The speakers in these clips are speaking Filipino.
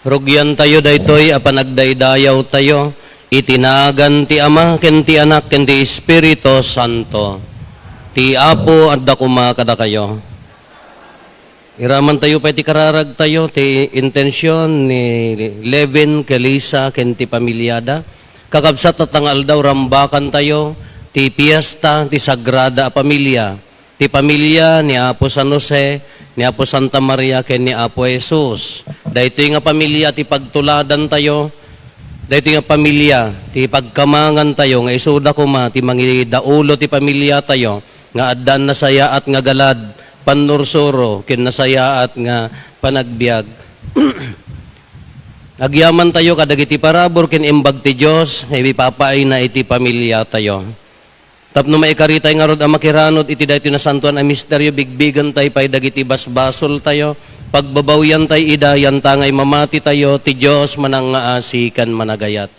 Rugyan tayo daytoy apanagdaydayaw tayo, itinagan ti Ama, ken ti Anak, ken ti Espiritu Santo. Ti Apo at dakuma kada kayo. Iraman tayo pa ti kararag tayo, ti intensyon ni Levin, Kelisa, ken ti pamilyada. Kakabsat at tangal daw rambakan tayo, ti piyesta, ti Sagrada Pamilya. Ti pamilya ni Apo San Jose, ni Apo Santa Maria, ken ni Apo Jesus. Dahito nga pamilya, ti pagtuladan tayo. Dahito nga pamilya, ti pagkamangan tayo. Nga isuda kuma, ti mangidaulo ti pamilya tayo. Nga addan na saya at nga galad, panursuro, kin nasaya at nga panagbiag. Agyaman tayo, kadagiti parabor, kin imbag ti Diyos, ipapaay na iti pamilya tayo. Tapno maikaritay nga rod ang makiranod, iti dahito na santuan ang misteryo, bigbigan tayo, pay dagiti basbasol tayo. Pagbabawyan tayo, idayan tangay mamati tayo, ti Diyos manang asikan managayat.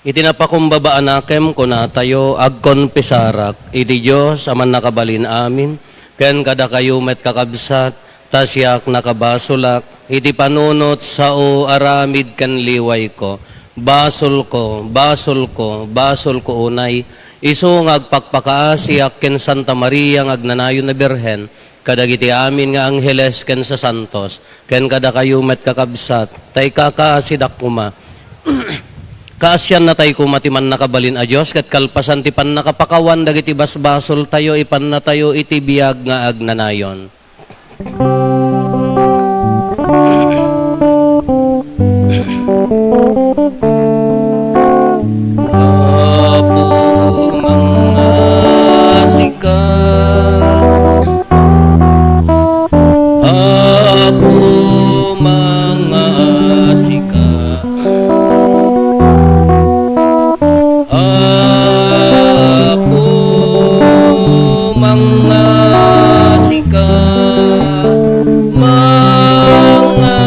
Itinapakumbabaan nakem kuna tayo agkonpesarak, iti Diyos aman nakabalin amin, ken kada kayo met kakabsat, tasyak nakabasulak, iti panunot sao aramid kan liway ko, basol ko, basol ko, basol ko unay, iso ngagpakpakaasiak ken Santa Maria ngagnanayon na Birhen, kadagiti amin nga angheles ken sa santos, ken kada kayo met kakabsat, tay kakaasidak kuma. Kaasyan na tayo kumatiman nakabalin a Diyos, kat kalpasan ti pan nakapakawan, dagiti basbasol tayo, ipan na tayo iti biyag nga agnanayon. Apo mga sikat, Apo mga sikat, Apo mga sikat, mga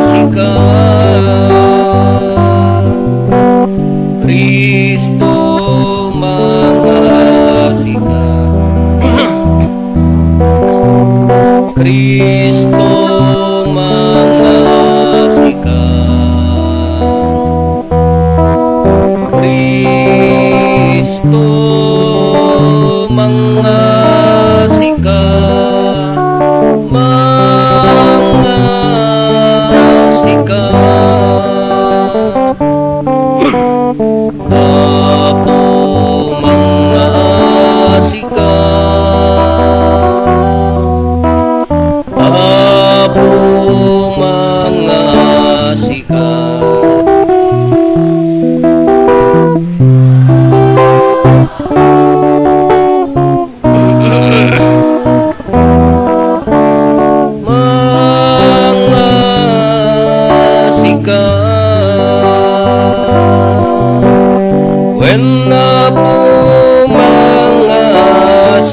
sikat, Kristo mga sikat, Kristo mga sikat, Kristo mga sikat, mga sikat, Apo mga sikat, Apo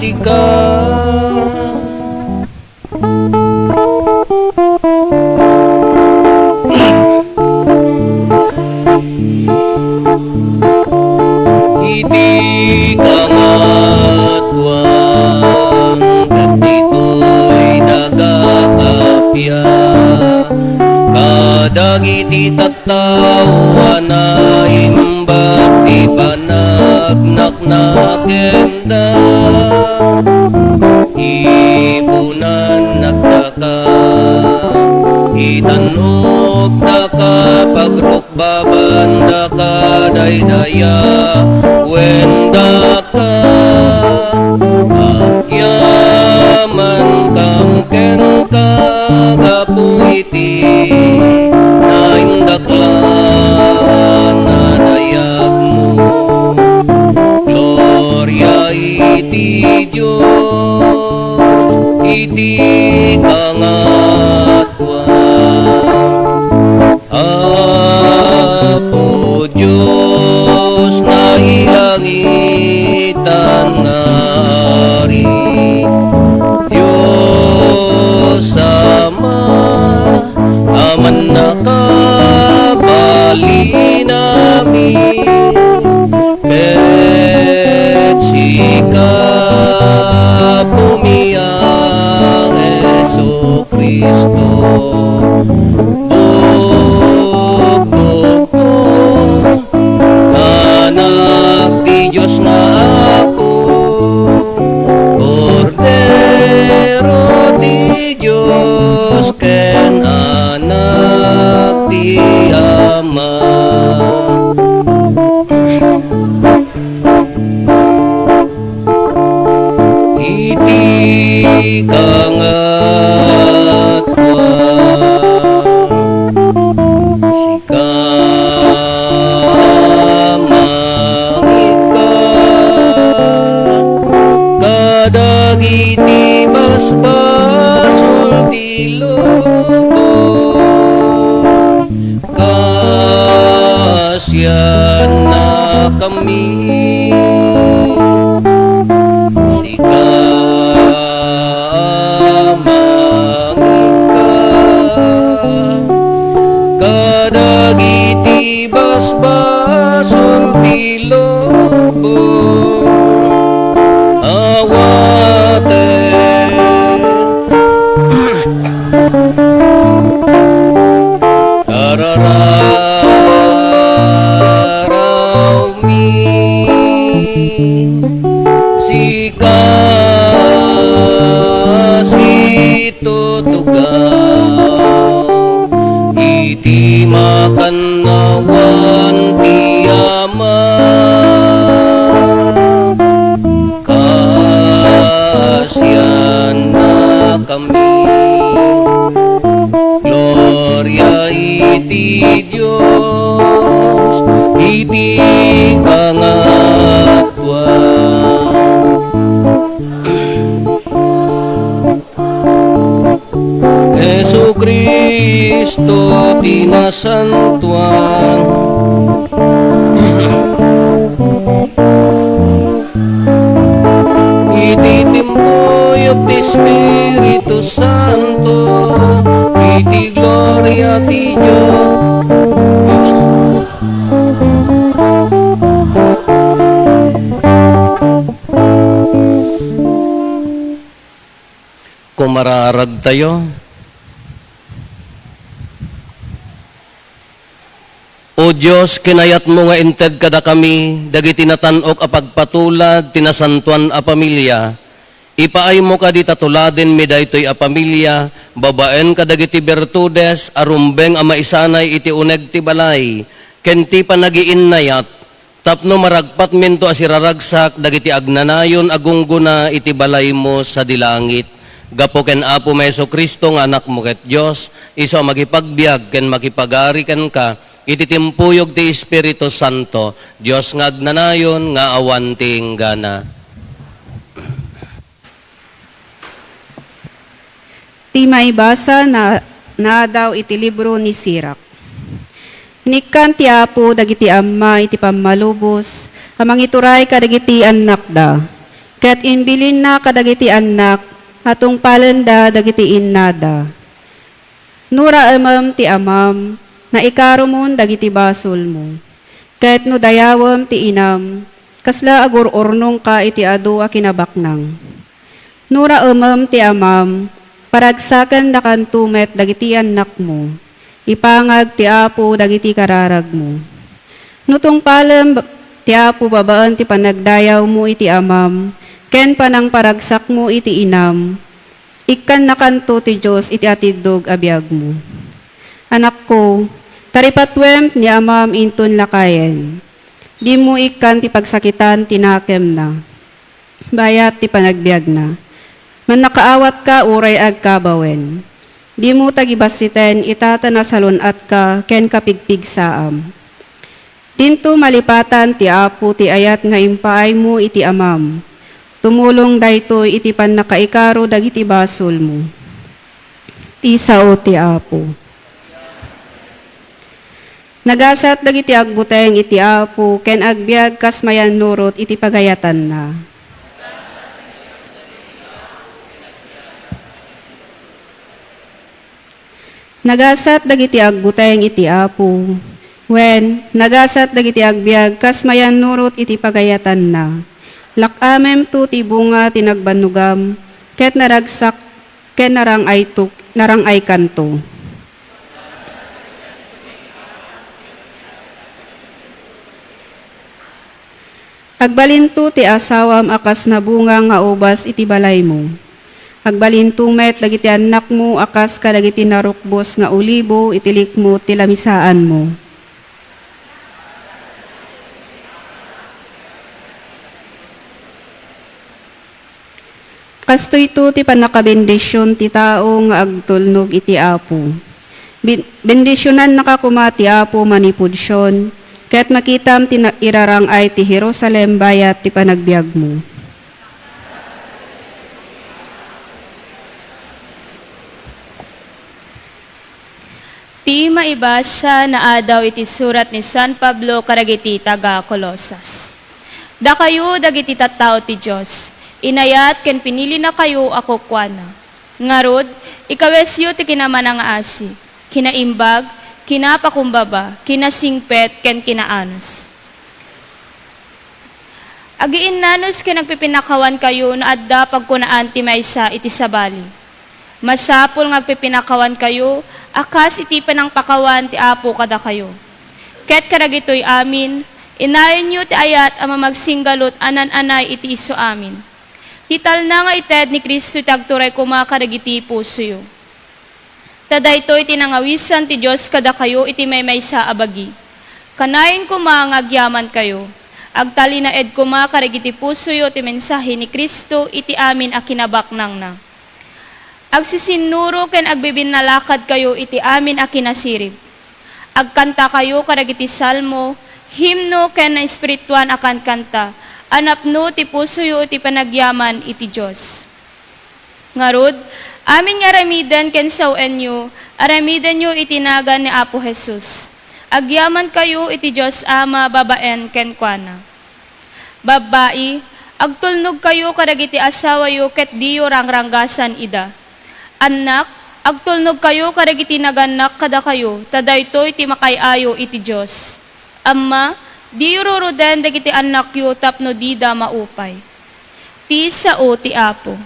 sika. Iti kangatwan dito'y nagakapya kadagiti tattawa na imbag ti panagnaknakenda ibunan nagtaka itanok nakapagrukbaban daka daydaya wenda ka agyaman kamken ka gapuiti naindakla na dayag mo gloria iti Diyos iti kangatwan Apo Diyos na ilangitan ngari Diyos Ama aman nakabali namin ket sika pumiyang Hesu Kristo bukbukto anak ti Diyos na Apo Kordero ti Diyos ken anak ti Ama iti kangatwan sika mangikat kadagiti basbasol ti lobo kasyan na kami sika mangikat kadagiti basbasol ti lobo awate arararaw mi sika situtugaw iti makanawan ti Ama kasyan na kami gloria iti Diyos iti kangatwan Hesu Kristo tinasantuan iti timpuyok ti Espiritu Santo iti gloria ti Diyos kumararag tayo. O Diyos, kinayat mo nga inted kada kami, dagiti natanok a pagpatulad, tinasantuan a pamilya. Ipaay mo ka di tatuladin mi daytoy a pamilya, babaen ka dagiti bertudes, arumbeng a maisanay iti uneg ti balay, kenti pa nagiinnayat, tapno maragpat minto asiraragsak, dagiti agnanayon agungguna iti balay mo sa dilangit. Gapo ken Apo Meso Kristo nga anak mo ket Diyos, iso magipagbiag ken makipagari ken ka, iti timpuyog ti Espiritu Santo, Diyos nga agnanayon nga awan ti inggana. Ti maibasa na daw iti libro ni Sirak. Nikkan ti Apo dagiti amma iti pammalubos, amang ituray kadagiti anak da. Ket imbilin na kadagiti anak, atong palanda dagiti innada. Nura amam ti amam, na ikarumon dagiti basol mo. Ket no dayawam ti inam, kasla agururnong ka iti adu a kinabaknang. Nura amam ti amam, paragsakan na kantumet dagiti anak mo. Ipangag ti apo dagiti kararag mo. Nutong palam ti apo babaan ti panagdayaw mo iti amam, ken panang paragsak mo iti inam, ikan nakanto ti Diyos iti atidog abiyag mo. Anak ko, taripatwem ni amam inton lakayen. Di mo ikan ti pagsakitan tinakem na. Bayat ti panagbiag na. Man nakaawat ka uray ag kabawen. Di mo tagibasiten itatana salunat ka ken kapigpig saam. Dinto malipatan ti apo ti ayat nga impaay mo iti amam. Tumulong daytoy iti pannakaikaro dagiti basol mo. Ti sao ti apo. Nagasat dagiti agbuteng iti apo ken agbiag kas mayan nurot iti pagayatan na. Nagasat dagiti agbuteng iti apo wen nagasat dagiti agbiag kas mayan nurot iti pagayatan na. Lakamem tu ti bunga tinagbanugam, ket naragsak, ket narang ay kanto. Agbalinto ti asawam akas na bunga nga ubas iti balay mo. Agbalinto met dagiti anak mo akas kadagiti narukbos nga ulibo itilik mo ti lamisaan mo. Kastoy ito ti panakabendisyon ti tao nga agtulnog iti apo. Bendisyonan nakakuma ti apo manipudsyon, kaya't makitam ti irarang ay ti Jerusalem bayat ti panagbiag mo. Ti maibasa na adaw iti surat ni San Pablo karagiti taga Colosas. Da kayo dagiti tattao ti Diyos, inayat ken pinili na kayo ako kuana. Ngarod, ikawesyo ti kinamanang asi, kinaimbag, kinapakumbaba, kinasingpet, ken kinaanos. Agiin nanos ken nagpipinakawan kayo na adda pagkunaan ti maysa iti sabali. Masapol nga pipinakawan kayo, akas iti panang pakawan ti apo kada kayo. Ket karagitoy amin, inayon nyo ti ayat ang mamagsinggalot anan-anay iti iso amin. Tital na nga ited ni Kristo tagturay kumakaragiti puso yo. Tadaytoy tinangawisan ti Diyos kada kayo iti maysa abagi. Kanayin kumangagyaman kayo. Agtali na ed kumakaragiti puso yo ti mensahe ni Kristo iti amin a kinabaknang na. Agsisinuro ken agbibinalakad kayo iti amin a kinasirib. Agkanta kayo karagiti salmo, himno ken na espirituan akan kanta, anapno ti puso yo iti panagyaman iti Diyos. Ngarod, amin nga aramiden ken sawen nyo, aramiden nyo itinagan ni Apo Jesus. Agyaman kayo iti Diyos Ama babaen ken kuana. Babai, agtulnog kayo karagiti asawa yo ket diyo rangranggasan ida. Anak, agtulnog kayo karagiti naganak kada kayo, tadaytoy ti makayayo iti Diyos. Amma, di ruruden dagiti anak yo tapno di da maupay. Ti sao ti Apo.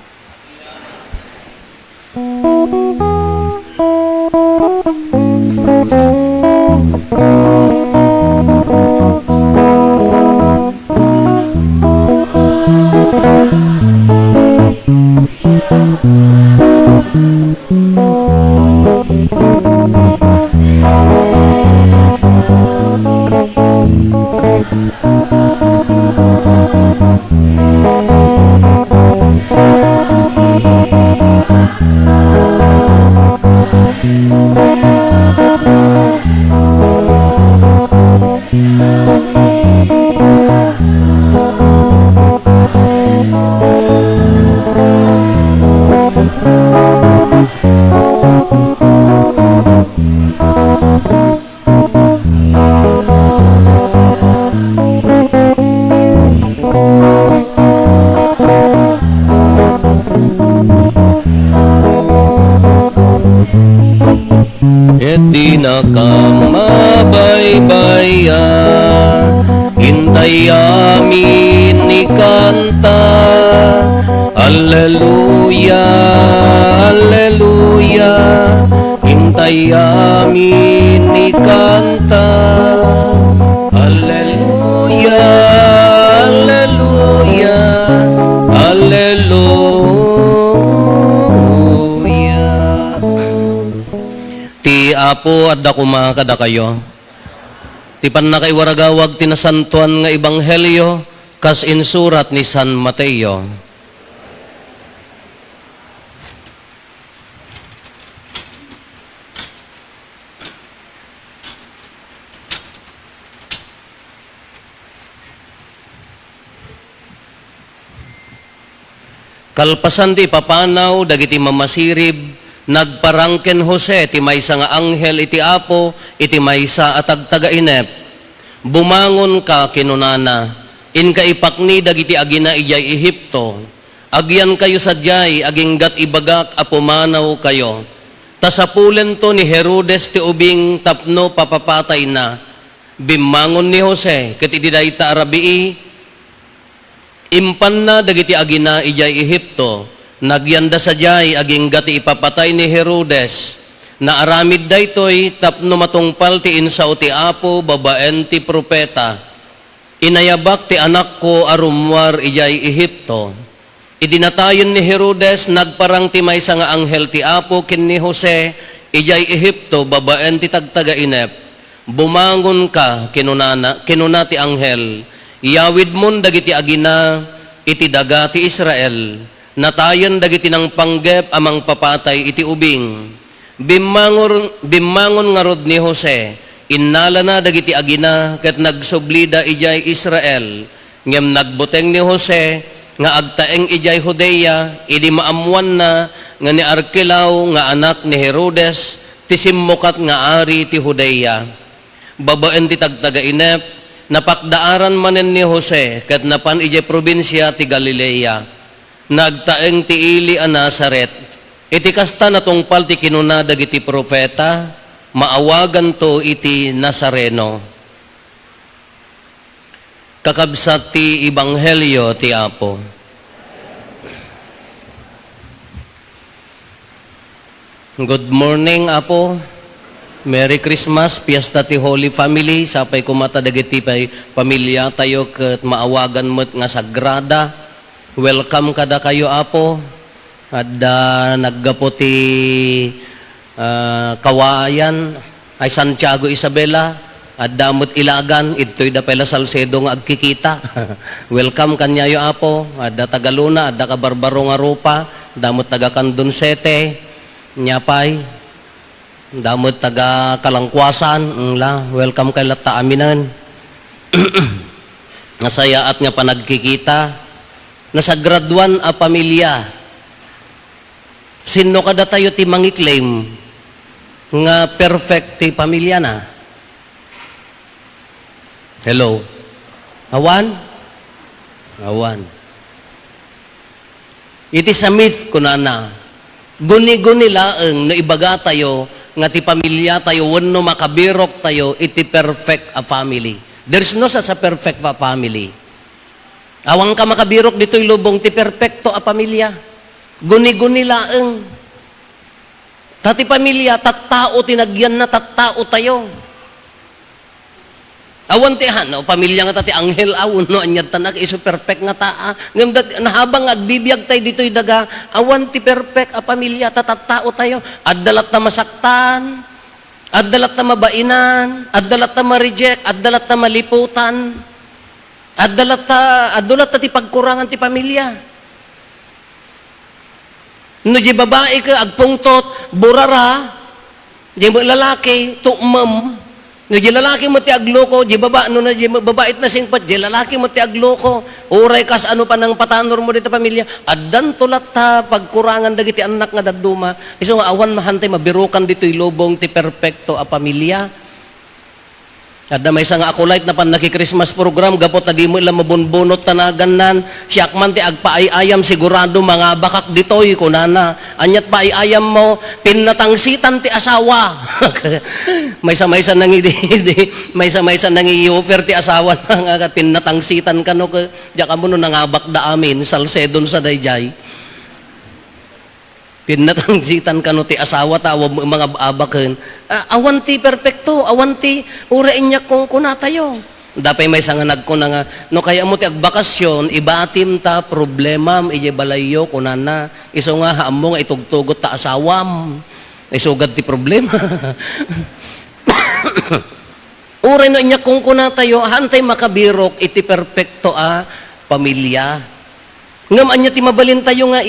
Alleluia, Alleluia, hintay amin ikanta. Alleluia, Alleluia, Alleluia. Ti Apo adda kumakada kayo. Ti pannakay waragawag tinasantuan nga ebanghelyo kas insurat ni San Mateo. Kalpasan ti papanaw dagiti mamasirib nagparangken Jose ti maysa nga anghel iti Apo iti maysa atag taga-inep. Bumangon ka kinunana inka ipakni dagiti agina ijay Ehipto. Agyan kayo sadyay aginggat ibagak apumanaw kayo. Tasapulen to ni Herodes ti ubing tapno papapatay na. Bimangon ni Jose ket iti dayta arabii impan na dagiti agina ijay Ehipto, nagyanda sadyay aging gati ipapatay ni Herodes, na aramid daytoy tapno matungpal ti insao ti Apo babaen ti propeta. Inayabak ti anak ko arumwar ijay Ehipto. Idinatayon ni Herodes nagparang ti maysa nga anghel ti Apo ken ni Jose ijay Ehipto babaen ti tagtaga-inep. Bumangon ka kinuna ti anghel. Iyawid mon dagiti agina iti daga ti Israel, natayon dagiti nang panggep amang papatay iti ubing. Bimangon nga rod ni Jose, innala na dagiti agina ket nagsublida ijay Israel. Ngem nagbuteng ni Jose nga agtaeng ijay Judea, idi maamuan na nga ni Arkelao nga anak ni Herodes, ti simmukat nga ari ti Judea. Babaen ti tagtaga-inep, napakdaaran manen ni Jose ket napan ijay probinsya ti Galilea. Nagtaeng ti ili a Nazaret. Iti kasta natungpal ti kinuna dagiti propeta, maawagan to iti Nazareno. Kakabsat ti ebanghelyo ti Apo. Good morning, Apo. Merry Christmas, Fiesta ti Holy Family, sapay kumata dagiti pay pamilya tayo ket maawagan met nga sagrada. Welcome kada kayo Apo. Adda naggapo ti Kawayan ay Santiago Isabela. Adda met Ilagan idtoy da pela Salcedo nga agkikita. Welcome kanyayo Apo. Adda Tagaluna, adda ka Barbaro nga Rupa, damot taga Candon Sete, nyapay. Damot taga Kalangkwasan, welcome kay lata aminan. Nasayaat nga panagkikita. Nasa graduan a pamilya. Sino kada tayo ti mangiklaim nga perfect ti pamilya na? Hello? Awan? Awan. Iti sa myth kunana. Guni-guni laeng no ibaga tayo nga ti pamilya tayo, wano makabirok tayo, iti perfect a family. There's no sa perfect a family. Awang ka makabirok dito'y lubong, ti perfecto a pamilya. Guni-guni laeng. Tati pamilya, tattao, tinagyan na tattao tayo. Awan ti no, pamilya nga tati anghel awon no anyad tanak iso perfect nga taa. Ngem nahabang agbibiyag tay ditoy daga, awan ti perfect a pamilya tattao tayo. Addalat na masaktan, addalat na mabainan, addalat na ma-reject, addalat na maliputan. Addalat ti pagkurangan ti pamilya. No di babae ka agpungtot, burara, di lalaki tuumam. No, di lalaki mo ti agloko, di baba, no na di babait na singpat, di lalaki mo ti agloko, uray kas ano pa ng patanor mo dito pamilya, addan tulat ta pagkurangan dagiti anak nga daduma, iso nga awan mahantay mabirukan dito ilobong ti perfecto a pamilya. Adda may nga ako light na pan naki-Christmas program, gapot na di mo ilang mabunbunot tanagan siyak man ti agpaayayam sigurado mga bakak ditoy kunana. Anyat paayayam mo, pinatangsitan ti asawa. Maysa-maysa nang i-offer ti asawa nga pinatangsitan ka no, diya ka mo no nangabak da amin, Salcedon sa dayjay. Pinatangsitan ka no ti asawa ta awam mga abaken. Awan ti perfecto, awan ti urain niya kung kunatayo. Dapay may sanga nagkuna nga no kaya mo ti agbakasyon ibatim ta problema ije balayo kunana. Iso nga haam mo nga itugtugot ta asawam. Isugad ti problema. Uray no inya kung kunatayo hantay makabirok iti perfecto pamilya. Ngam anya ti mabalin tayo nga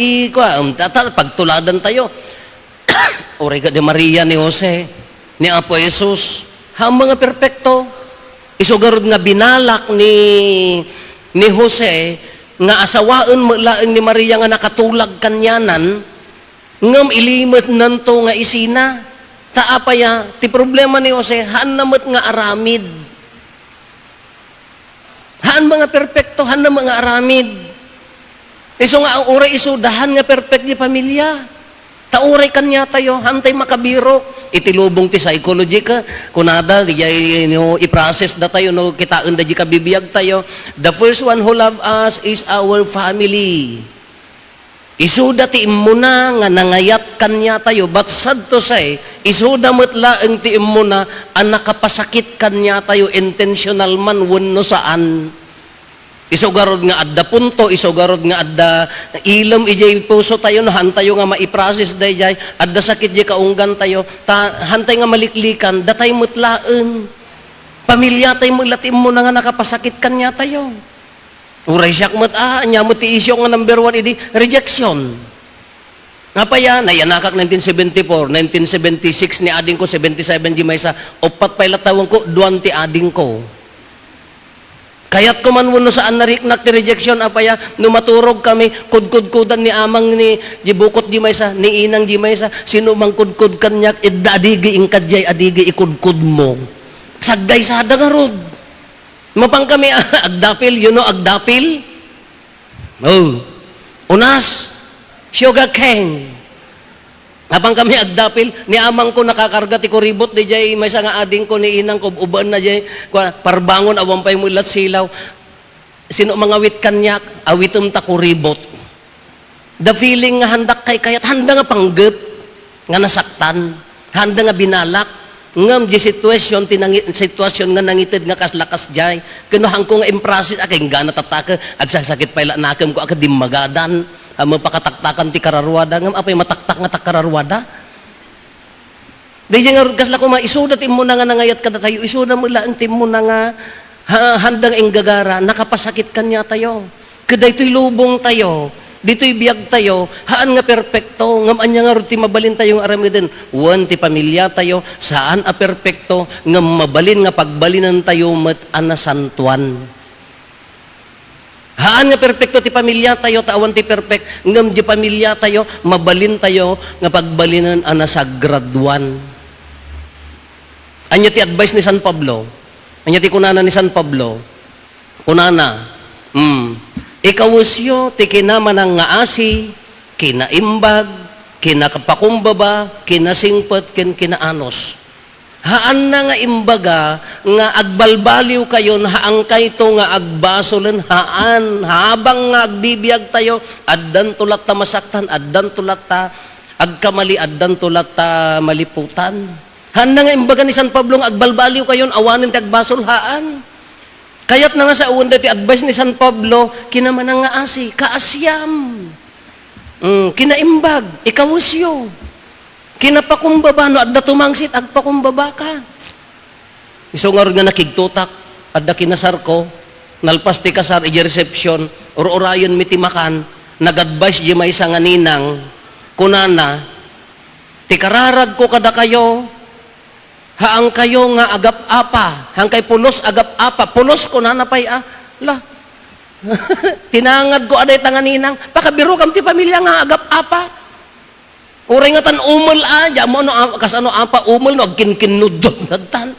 pagtuladan tayo. Oray ka de Maria ni Jose, ni Apo Jesus, mga perpekto. Isugarod nga binalak ni Jose nga asawaan laeng ni Maria nga nakatulag kanyanan, ngam ilimot nanto nga isina. Taapaya ti problema ni Jose haan namot nga aramid. Haan mga perpekto, haan na mga aramid. Iso nga ang uray isudahan nga perfect di pamilya. Tauray kanya tayo, hantay makabiro. Itilubong ti psychology ka. Kunada, i-process na tayo, no, kitaan da di kabibiyag tayo. The first one who love us is our family. Isuda ti imuna nga nangayat kanya tayo. But sad to say, isuda matla ang ti imuna ang nakapasakit kanya tayo intentional man wano saan. Isugarod nga adda punto, isugarod nga adda ilam ijay puso tayo na hantayo nga maiprocess dayjay, adda sakit jay kaunggan tayo, hantay nga maliklikan, datay mutlaen. Pamilya tayo mulatim mo na nga nakapasakit kanya tayo. Uray siyak nya mo ti isyo nga number 1 idi rejection. Nga pa yan, nayanakak 1974, 1976 ni ading ko, 77 di may sa, opat pa ilatawang ko, 20 ading ko. Kaya't ko man wano saan nariknak ti rejection apaya no maturog kami kudkudkudan ni amang ni jibukot di maysa ni inang di maysa sino mang kudkud kanyak idadigi ingkadjay adigi ikudkud mo sagday sa dagarod mapang kami agdapil agdapil unas sugar cane habang kami agdapil, ni amang ko nakakarga ti kuribot, di jay may nga ading ko ni inang ko, uban na jay, parbangon awang pa'y mulat silaw. Sino mga wit kanyak, awitum ta kuribot. The feeling nga handak kay kayat, handa nga panggap, nga nasaktan, handa nga binalak, ngam di sitwasyon nga nangitid nga kaslakas jay, kinuhang ko nga imprasis, akay nga natataka, agsasakit pa'y nakam ko, akadim magadan, mapataktakan ti kararwada ngam apay mataktak nga takararwada di nga kasla ko maisudat immo na nga nangayat kada tayo isuda mo lang timmo na nga handang enggagara nakapasakit kanya tayo kadaytoy lubong tayo dito'y biyag tayo haan nga perpekto ngam anya nga ruti mabalin tayong aramiden wan ti pamilya tayo saan perpekto ngam mabalin nga pagbalinan tayo met anasantuan. Haan nga perpekto ti pamilya tayo, tawan ti perfect, ngam di pamilya tayo, mabalin tayo, nga pagbalinan sa graduan. Anya ti advice ni San Pablo, anya ti kunana ni San Pablo, kunana, ikawusyo ti kinamanang nga asi, kinaimbag, kinakapakumbaba, kinasingpet, kinaanos. Haan na nga imbaga nga agbalbaliw kayo haang kayto nga agbasolen haan habang nga agbibiyag tayo addan tulat ta masaktan addan tulat ta agkamali addan tulat ta maliputan haan na nga imbaga ni San Pablo nga agbalbaliw kayo awanin ti agbasol haan kayat na nga sa uwan ti advice ni San Pablo kinaman nga asi kaasyam kinaimbag ikawusyo kinapakumbaba, no, adda tumangsit, agpakumbaba ka. Iso nga rin nga nakigtutak, adda kinasar ko, nalpas ti kasar, iji reception, or-orayon mitimakan, nag-advise di may isang ninang, kunana, ti kararag ko kada kayo, haang kayo nga agap-apa, haang kay pulos agap-apa, pulos ko na napay, tinangad ko aday tanganinang, pakabiro kam ti pamilya nga agap-apa, uray nga tan umul aja mo no kasano apa umul no agkinkinudod nadtan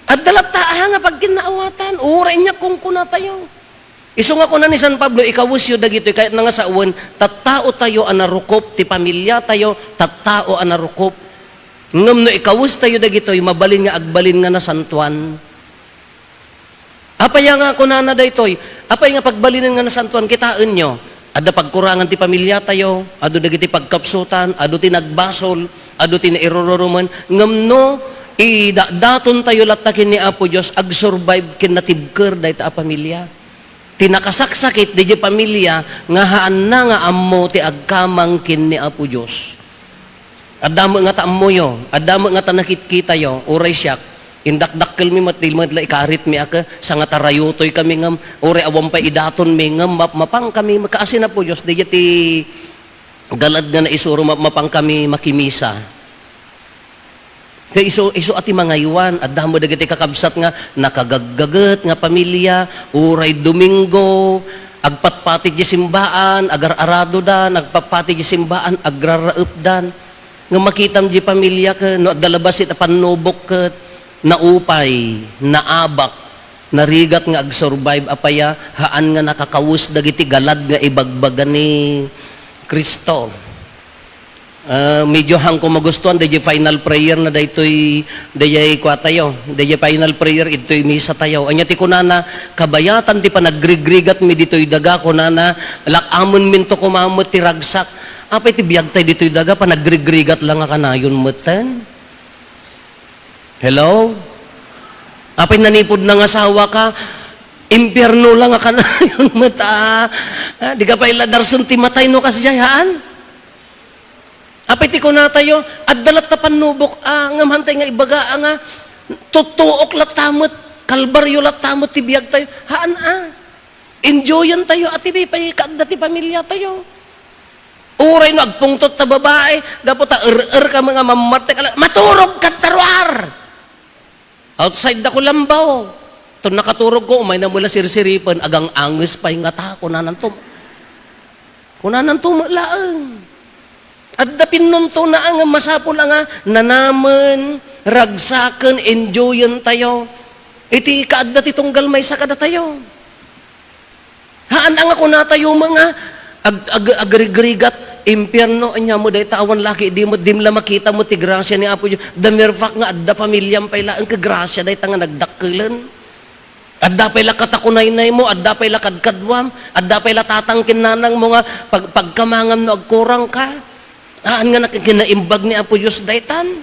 addalat nga pagkinaawatan uray nya kung kuna tayo isu nga kuna ni San Pablo ikawusyo dagitoy kahit nga sa uwan tattao tayo anarukop ti pamilya tayo tattao anarukop ngem no ikawus tayo dagitoy mabalin nga agbalin nga nasantuan apay nga kuna na daytoy apay nga pagbalinan nga nasantuan kitaan nyo Adda pagkurangan ti pamilya tayo, adu dagiti pagkapsutan, adu ti nagbasol, adu ti nairororuman, ngamno, daton tayo latakin ni Apo Diyos, ag-survive kin natibker dahi ta pamilya. Tinakasaksakit di pamilya, nga haan na nga ammo ti agkamang kin ni Apo Diyos. Adamo nga ta ammo yo, adamo nga ta nakitkita yo, uray siyak, indakdakkel mi matila ikarit mi aka sa nga tarayotoy kami ngam ore awam pa idaton mi ngam mapang kami makaasin na po Dios di ti galad nga na isuro mapang kami makimisa kay iso ati mga iwan at damo dagiti kakabsat nga nakagaggaget nga pamilya uray Domingo agpatpati di simbaan agar-arado da nagpapati di simbaan agraraep dan nga makitam di pamilya ka no dalabasit panubok ket naupay, naabak, narigat nga ag-survive apaya, haan nga nakakawus dagiti galad nga ibagbagan ni Kristo. Medyo hang ko magustuhan, dahi final prayer na daytoy kwa tayo, dahi final prayer, ito'y misa tayo. Anya ti kunana, kabayatan ti panagrigrigat mi dito'y daga, kunana, lakamon minto kumamot ti ragsak. Apay ti biyag tayo dito'y daga, panagrigrigat lang nga kanayon meten. Hello? Apay nanipod ng asawa ka, impyerno lang ka na yung mata. Di ka pa iladarson ti matay no kasjayaan? Apay ti ko na tayo, at dalat na panubok, ngamantay nga ibaga, nga, tutuok latamot, kalbaryo latamot, ti biyag tayo, haan enjoyan tayo, at ibay kaagda ti pamilya tayo. Uray no, agpungtot ta babae, dapat ta ka mga mamarte ka, maturog ka taruar! Outside ako lambaw. Ito nakaturog ko, umay na mula sirsiripan, agang angis pa yung ata, kunanan tumalaang. At dapin nun to na ang masapol nga, nanaman, ragsakan, enjoyan tayo. Iti kaagdat itong galmay sa kada tayo. Haan ang ako na tayo mga, agrigrigat, impyerno anya mo day tawan laki di mo dimla makita mo ti grasya ni Apo Dios the mere fact nga adda pamilyam payla ang kagrasya day tanga nagdakkelan adda payla katakunay-nay mo adda payla kadkadwam adda payla tatangkin nanang mo nga pagkamangan no agkurang ka aan nga nakinaimbag ni Apo Dios daytan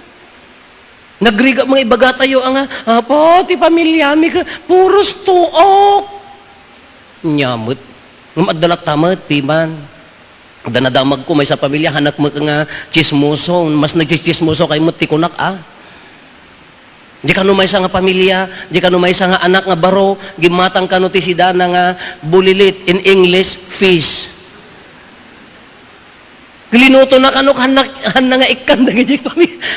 nagriga mga ibaga tayo nga Apo ti pamilyami ka puros tuok nyamot ngumadalat tamat piman danadamag ko may sa pamilya hanak mo nga chismoso mas nagchismoso kay mo tikunak di ka numay sa nga pamilya di ka numay sa nga anak nga baro gimatang ka no ti sidana nga bulilit in English fish Glinuto na kanok hanak nga ikan dagiti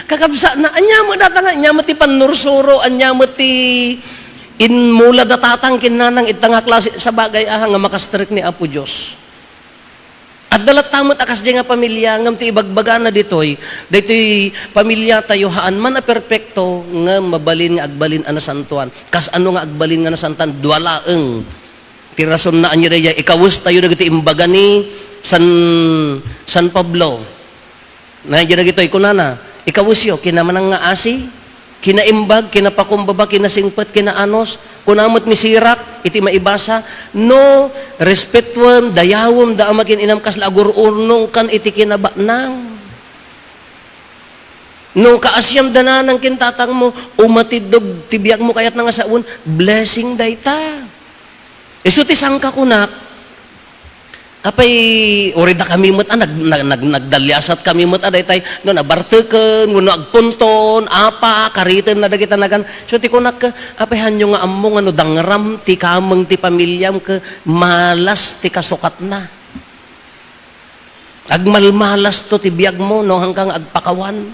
kakabsa na anya mo data nga anya mo ti panursuro anya mo ti inmula datatang kinanang itang klase sa bagay nga makastrik ni Apo Dios. At dalat tamot akas di nga pamilya, ngam ti ibagbaga na ditoy pamilya tayo haan man na perpekto, nga mabalin nga agbalin anasantuan. Kas ano nga agbalin nga nasantan, duwalaeng. Ti rason na anya daya, ikawus tayo dagiti imbaga ni San Pablo. Nandiyan na gitoy, kunana, ikawus yo, kinamanang nga asi, kinaimbag, kinapakumbaba, kinasingpat, kinaanos, kunamot ni Sirak, iti maibasa, no respetuam, dayawam, daamakin inam kasla, agururnong kan iti kinabanang. No kaasyam dananang kintatang mo, umatidog, tibiyag mo kayat nga saun, blessing dayta. Isu ti sangka kunak, apay orida kami mo't nagdalyasat kami mo't aday no nabarteken no agpunton apa kariten na dagita nagan so ti kunak ka apay hanyo nga ammo nga no dangram ti kameng ti pamilyam ka malas ti kasukat na agmalmalas to ti biag mo no hanggang agpakawan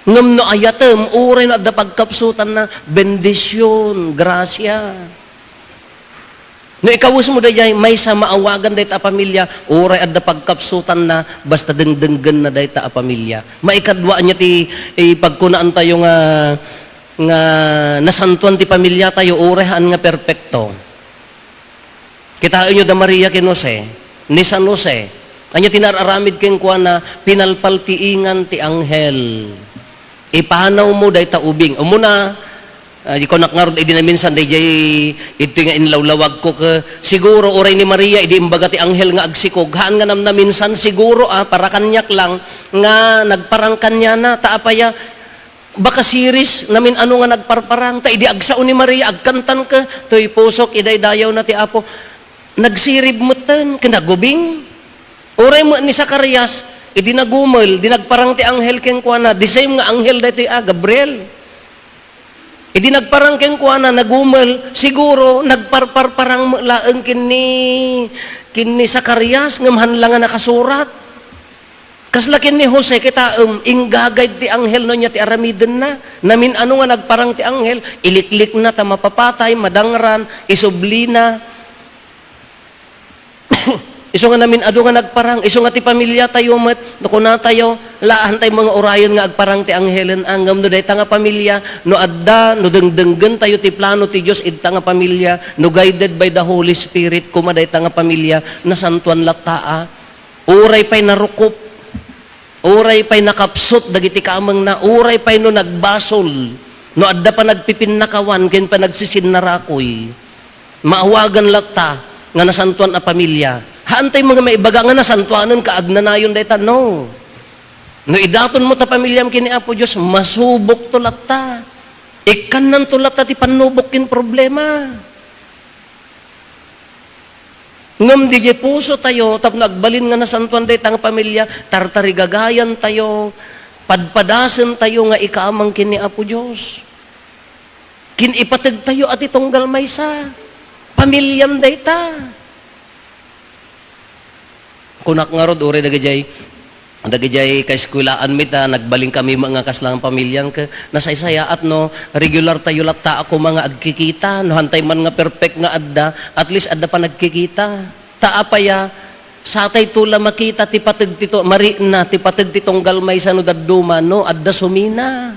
ngem no ayatem uray no adda pagkapsutan na bendisyon grasya. No ikawus mo dayay may sa maawagan dayta a pamilya oray adda pagkapsutan na basta dengdenggen na dayta a pamilya. Maikadwa nya ti pagkunaan tayo nga nasantuan ti pamilya tayo oray haan nga perpekto. Kitaan nyo da Maria ken Jose, ni San Jose. Anya tinararamid ken kuana pinalpaltiingan ti anghel. Ipanaw mo dayta ubing. Umuna Di ko nakngarod, di na minsan, di ito nga inlawlawag ko ka, siguro, oray ni Maria, di imbaga ti anghel nga agsikog, haan nga nam na minsan, siguro, para kanyak lang, nga nagparang kanya na, taapaya, baka series, namin ano nga nagparparang, ta, di agsao ni Maria, agkantan ka, to'y pusok, idaydayaw na ti Apo, nagsirib mo tan, kinagubing, oray mo ni Zacarias, di nagumel, di nagparang ti anghel keng kuana, the same nga anghel dito, Gabriel, Idi nagparang keng kuana nagumel siguro nagparparang laeng kini Zacarias ngem hanlangan nakasurat. Kaslakin ni Jose kita inggagay ti anghel no nya ti aramiden na namin ano nga nagparang ti anghel iliklik na ta mapapatay madangran isublina. Iso nga namin ado nga nagparang, iso nga ti pamilya tayo met, nakuna tayo, laan tayo mga orayon nga agparang ti anghelen, anggam no day nga pamilya, no adda, no dengdenggen tayo ti plano ti Diyos, idta nga pamilya, no guided by the Holy Spirit, kumaday ta nga pamilya, na santuan lataa, uray pa'y narukop, uray pa'y nakapsot, dagiti kamang na, uray pa'y no nagbasol, no adda pa nagpipinakawan, ken pa nagsisinarakoy, maawagan lata, nga nasantuan a pamilya, haantay mga maibaga nga nasantuanan kaagnanayon dayta no. No idaton mo ta pamilyam kini Apo Dios masubok to latta. Ikanan to latta ti panubok kin problema. Ngam di puso tayo tapno agbalin nga nasantuan dayta nga pamilya tartarigagayan tayo padpadasen tayo nga ikaamang kini Apo Dios. Kin ipateg tayo at itonggal maysa. Pamilyam dayta. Kunak nga rod, uri dagajay kaeskwelaan mita, nagbaling kami mga kaslang pamilyang ka, nasaysaya at no, regular tayo lata ako mga agkikita, no hantay man nga perfect nga adda, at least adda pa nagkikita. Taapaya, satay tula makita, tipatag tito, mari na, tipatag titong galmay sa no daduma, no, adda sumina.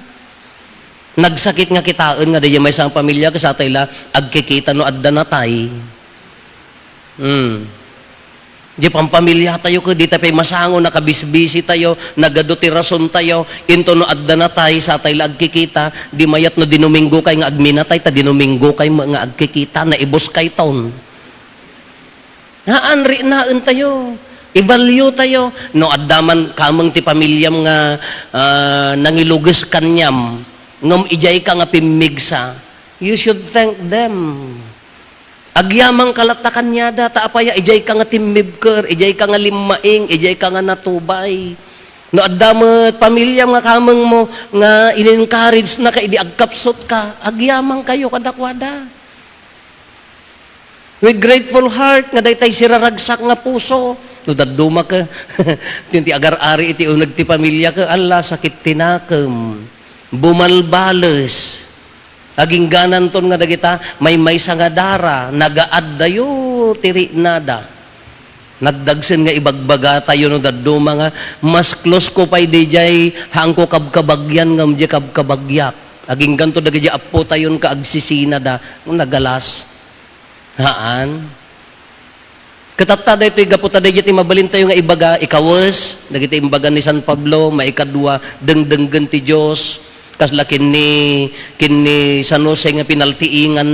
Nagsakit nga kitaan nga, daya may isang pamilya, kasatay la, agkikita no adda natay. Di pampamilya tayo ko, di tayo masango, nakabisbisi tayo, nagaduti rason tayo, into no adda na tayo, sa tayo agkikita, di mayat no dinuminggo kay nga agminatay, ta dinuminggo kay nga agkikita, na ibos kay taon. Naanri naan tayo, i-value tayo, no addaman kamang ti pamilyam nga nangilugas kanyam, ngam ijay ka nga pimigsa, you should thank them. Agyamang kalatakan niya data apaya ijay ka nga timmibker, ijay ka nga limaing, ijay ka nga natubay. No addamet pamilya nga kameng mo nga in-encourage na kay di agkapsot ka, agyamang kayo kadakwada. With grateful heart nga daytay siraragsak nga puso. No dadduma ka. Tinti agar-ari iti uneg ti pamilya ka, Allah sakit tinakem. Bumalbales. Aging ganan ton nga dagita, may maysa nga dara, nagaad dayo, tiri nada. Nagdagsen nga ibagbaga tayo no daduma nga, mas close ko pa'y dijay, hang ko kabkabagyan ngam di kabkabagyak. Aging ganto dagiti apo tayon ka agsisina da, nagalas. Haan? Katata da ito'y gaputa da iti mabalin tayo nga ibaga, ikawas, dagiti imbaga ni San Pablo, maikadwa, dengdenggen ti Diyos, kasla kini San Jose nga pinaltiingan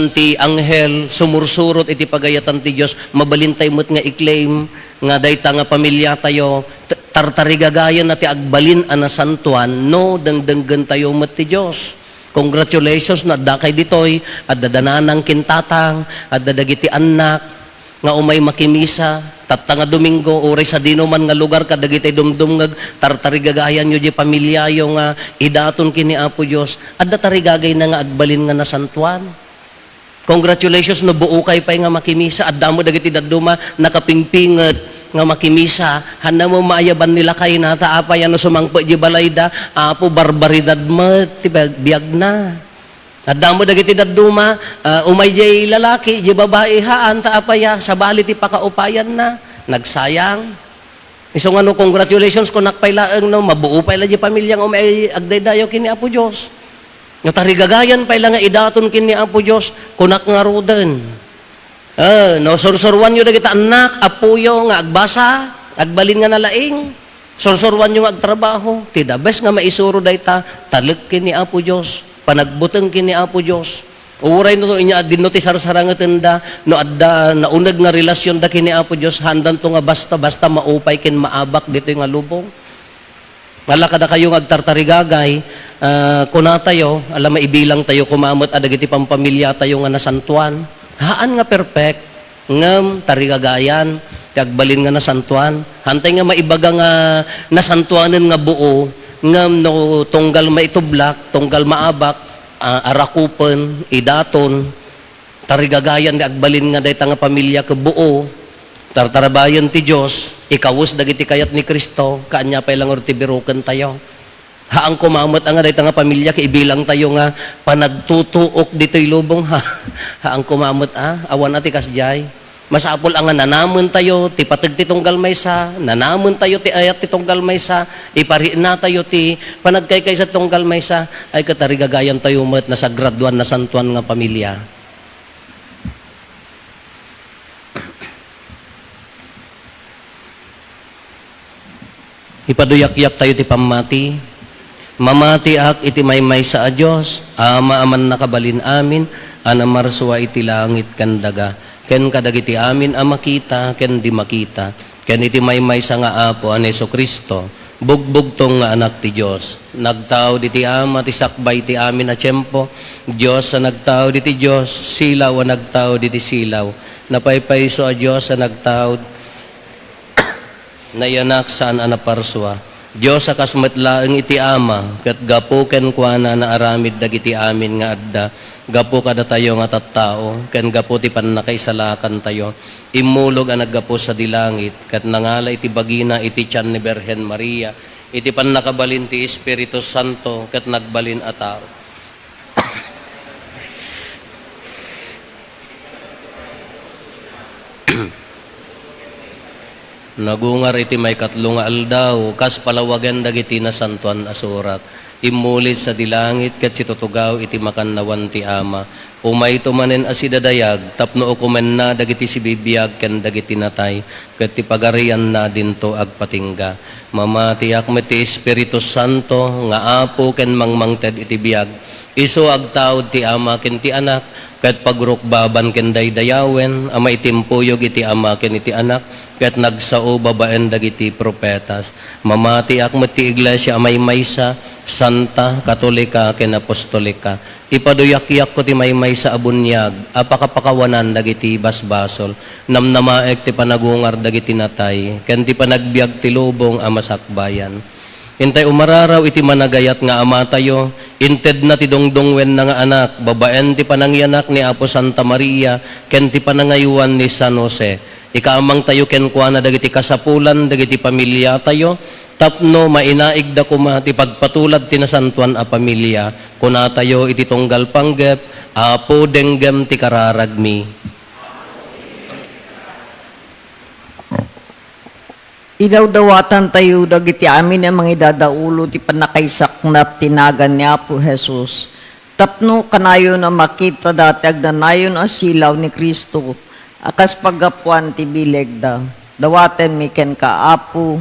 ti anghel sumursurot iti pagayatan ti Dios mabalintay mo't nga i-claim nga dayta nga pamilya tayo tartarigagayan na ti agbalin ana santuan no dengdenggen tayo met ti Dios. Congratulations na dakay ditoy at dadananang kintatang at dadagiti anak nga umay makimisa tatta nga Domingo, oray sa dinuman nga lugar, kadagitay dumdumngag, tartarigagayan nyo di pamilya yung idaton kini Apo Diyos, at datarigagay na nga agbalin nga nasantuan. Congratulations, no buo kay pa'y nga makimisa, at damo dagiti daduma, nakapingpinget, nga makimisa, handa mo maayaban nila kay na, taapa yan no sumangpa di balayda, Apo, barbaridad mo, biyag na. At damo dagiti daduma, umay jay lalaki, jay babae haan, taapaya, sa bali ti pakaupayan na, nagsayang. Iso nga no, congratulations kung nakpailaang no, mabuo pa ila jay pamilyang umay agdaydayo kini Apo Diyos. Yung tarigagayan pa ila nga idaton kini Apo Diyos, kunak nga roden. No, sursurwan nyo dagiti anak, apuyo nga agbasa, agbalin nga nalaing. Sursurwan yung agtrabaho, ti the best nga maisuro dayta, talag kini Apo Dios, panagbuteng kini Apo Dios. Uray no inya adin no ti sarsarangaten da no adda nauneg nga relasyon da kini Apo Dios handan to nga basta maupay ken maabak dito nga lubong. Wala kada kayo agtartarigagay, kuna tayo, alam maibilang tayo kumamot adagiti pampamilya tayo nga nasantuan. Haan nga perfect, ngem tarigagayan, agbalin nga nasantuan. Hantay nga maibaga nga nasantuanen nga buo, ngem no tunggal maitublak, tunggal maabak, arakupen, idaton, tarigagayan di agbalin nga dayta nga pamilya ke buo, tartarabayan ti Dios, ikawus dagiti kayat ni Kristo, kaanya pa ilang orti biruken tayo. Haang kumamot ang dayta nga pamilya kaibilang tayo nga panagtutuok dito'y lubong ha. Haang kumamot awan ati kasjay. Masapol ang nanamon tayo, ti patag ti tunggal maysa, nanamon tayo ti ayat ti tunggal maysa, ipari na tayo ti panagkaykay sa tunggal maysa, ay katarigagayan tayo met na sa graduan na santuan nga pamilya. Ipaduyak-yak tayo ti pamati, mamati ak iti maymay sa Diyos, ama aman nakabalin amin, anamarsuwa iti langit kandaga. Ken kadagiti amin a makita, ken di makita. Ken iti maymay sa nga Apo an Jesu-Kristo, bugbog tong nga anak ti Dios. Nagtao diti ama ti sakbay ti amin a tiempo. Dios sa nagtao diti Dios, silaw a nagtao diti silaw. Napaypayso a Dios sa nagtao na yanak saan anaparswa. Dios sa kasmetlaeng iti ama, ket gapo ken kuana na aramid dagiti amin nga adda. Gapo kada tayo nga tattao, ken gapo ti pannakaisalakan tayo. Imulog ang naggapo sa dilangit, ket nangala iti bagina iti tiyan ni Birhen Maria, iti pannakabalin ti Espiritu Santo, ket nagbalin a tao. Nagungar iti may katlong nga aldaw, kas palawagan dagiti na santuan asurat. Imulit sa dilangit ket situtugaw iti makannawan ti ama. Umay tumanen asidadayag, tapno ukumen na dagiti sibibiyag ken dagiti natay, ket ti pagarian na dinto agpatingga. Mamatiak met ti Espiritu Santo nga Apo ken mangmangted iti biyag. Isu agtaod ti ama ken ti anak, ket pagrukbaban ken daydayawen, ama itimpuyog iti ama ken iti anak, ket nagsao babaen dagiti propetas. Mamatiak met ti iglesia amay maysa, santa, katolika, ken apostolika. Ipaduyak-yak ko ti maymay sa abunyag, apakapakawanan dagiti basbasol, namnamaek ti panagungar dagiti natay, ken ti panagbiag ti lubong a masakbayan. Intay umararaw iti managayat nga ama tayo, inted na ti dongdongwen na nga anak, babaen ti panangyanak ni Apo Santa Maria, ken ti panangayuan ni San Jose. Ikaamang tayo ken kuana dagiti kasapulan, dagiti pamilya tayo, tapno mainaig da kuma ti pagpatulad ti nasantuan a pamilya, kuna tayo iti tunggal panggep, Apo denggem ti kararagmi. Idawdawatan tayo dagiti amin ang mga idadaulo ti panakaisak na tinagan ni Apo Jesus. Tapno kanayo na makita dati agdanayon ang silaw ni Kristo, akas paggapuan ti bilegda. Dawaten mi ken ka Apo.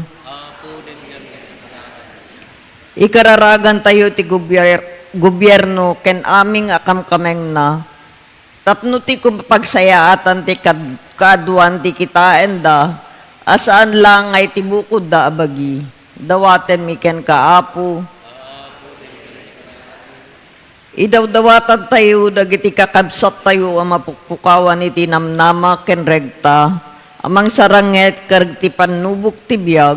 Ikararagan tayo ti gobyerno ken aming akamkameng na. Tapno ti pagsayaatan ti kaduan ti kitaen da, asaan lang ay tibukod da abagi. Dawaten mi ken ka Apo. Idawdawatan tayo dagiti kakabsat tayo ang mapukpukawan iti namnama ken regta, amang saranget karag ti panubok ti biyag,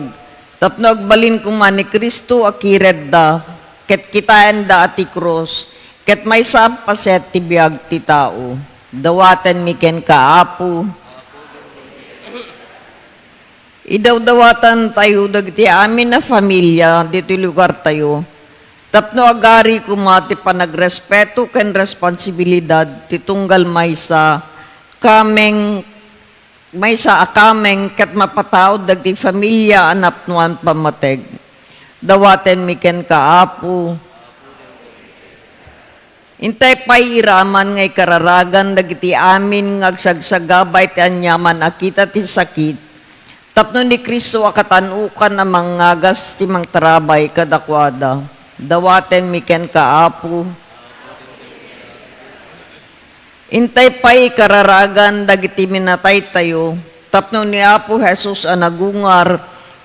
tapno agbalin kuman ni Kristo akired da, ket kitaen da ati krus, ket may sampaset ti biyag ti tao. Dawaten mi ken ka Apo. Idawdawatan tayo dagiti amin na familia dito lugar tayo. Tapno agari kumati panagrespeto ken responsibilidad titunggal maysa kameng maysa akameng ket mapataod dagiti familia anapnuan pamateg. Dawaten mi ken ka Apo. Intay pairaman ngay kararagan dagiti amin ngagsagsagabay ti anyaman akita ti sakit. Tapno ni Kristo akatanukan na mangagas ti mang tarabay kadakwada. Dawaten mi ken kaapo. Intay pa'y kararagan dagiti minatay tayo. Tapno ni Apo Jesus anagungar.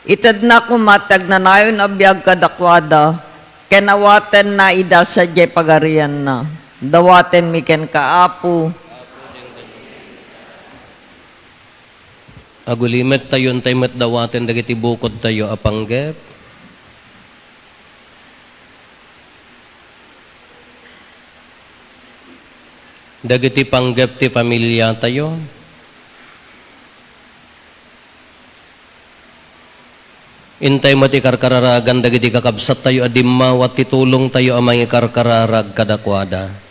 Itad na kumatag na nayon abiyag kadakwada. Kenawaten na ida sa jay pagarian na. Dawaten mi ken kaapo. Agulimet tayo tay met dawaten dagiti bukod tayo apanggep. Dagiti panggep ti pamilya tayo. Intay mo ti karkararagan dagiti kakabsat tayo adimma wat titulong tayo amang ikarkararag kadakwada.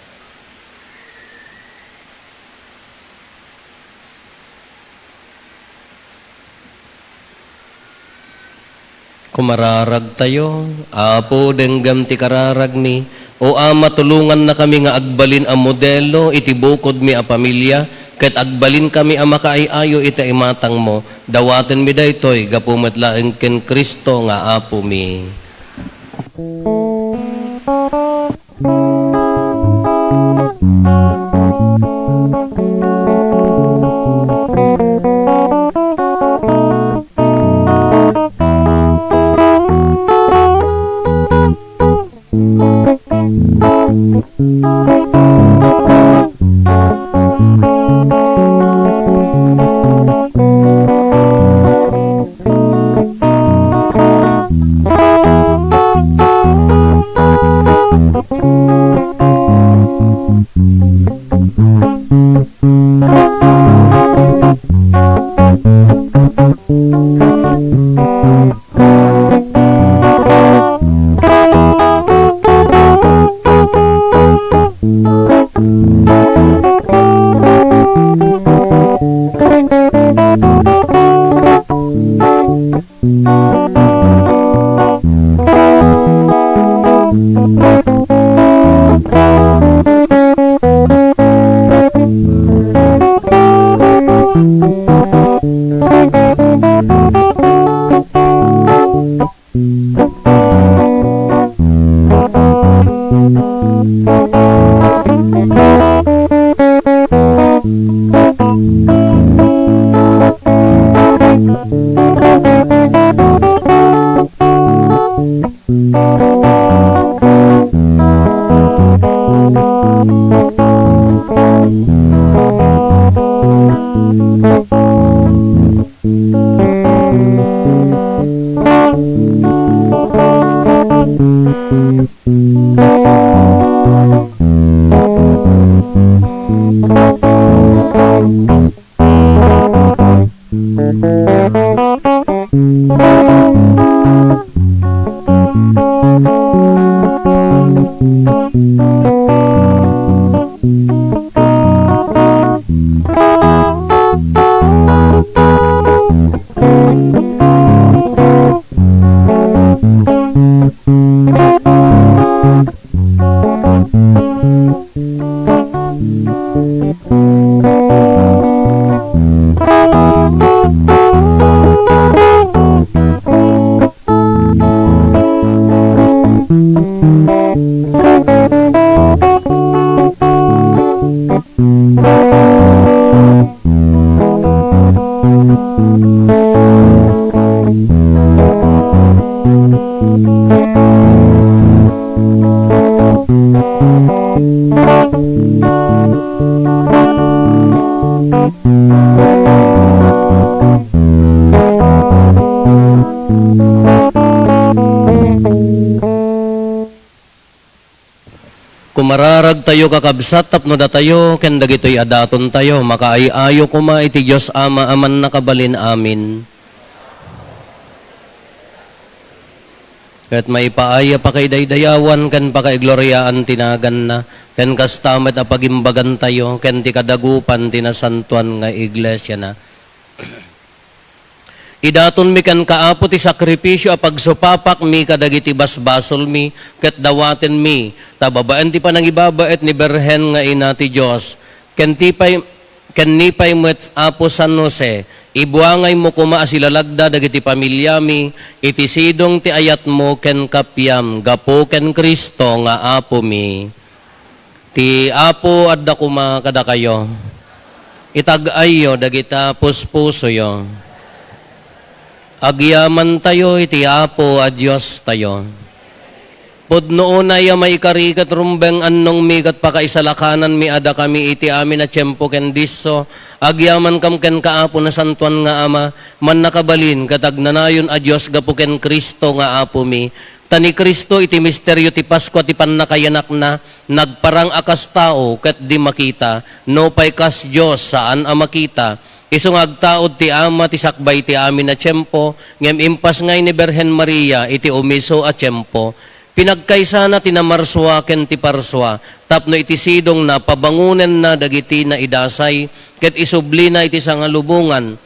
Kumararag tayo, Apo denggam ti kararag mi, o Ama tulungan na kami nga agbalin ang modelo, iti bukod mi a pamilya, ket agbalin kami ang makaayayo iti imatang mo, dawaten mi daytoy, gapumet laeng ken Kristo nga Apo mi. Kumararag tayo kakabsat, tapno da tayo, ken dagitoy adaton tayo, makaayayo kuma iti Diyos Ama aman nakabalin amin. Ket maipaaya pa kay daydayawan, ken pa kay gloryaan tinagan na, ken kastamet a pagimbagan tayo, ken ti kadagupan tinasantuan nga iglesia na. Idaton mi kan kaapo ti sakripisyo a pagsupapak mi kadagiti basbasol mi ket dawaten mi tababaen ti panangibabaet ni Berhen nga ina ti Dios ken nipay met Apo San Jose Ibuangay mo kuma asilalagda dagiti pamilyami, iti sidong ti ayat mo ken kapyam, gapo ken Kristo nga Apo mi. Ti Apo adda kuma kada kayo. Itag-ayo dagita puspuso yo. Agyaman tayo iti Apo a Diyos tayo. Pudno na ya may karikat rumbeng annong migat pakaisalakanan mi ada kami iti amin na tiyempo ken disso. Agyaman kam ken kaapo na santuan nga ama, man nakabalin katagnanayon a Diyos gapo ken Kristo nga Apo mi. Tani Kristo iti misteryo ti Pasko ti pannakayanak na, nagparang akas tao ket di makita, no pay kas Diyos saan a makita. Isong agtaod ti ama ti sakbay ti amin na tiyempo, ngem impas ngay ni Berhen Maria iti umiso a tiyempo. Pinagkaysa na tinamarswa ken ti parswa, tapno iti sidong na pabangunen na dagiti na idasay, ket isubli na iti sangalubungan.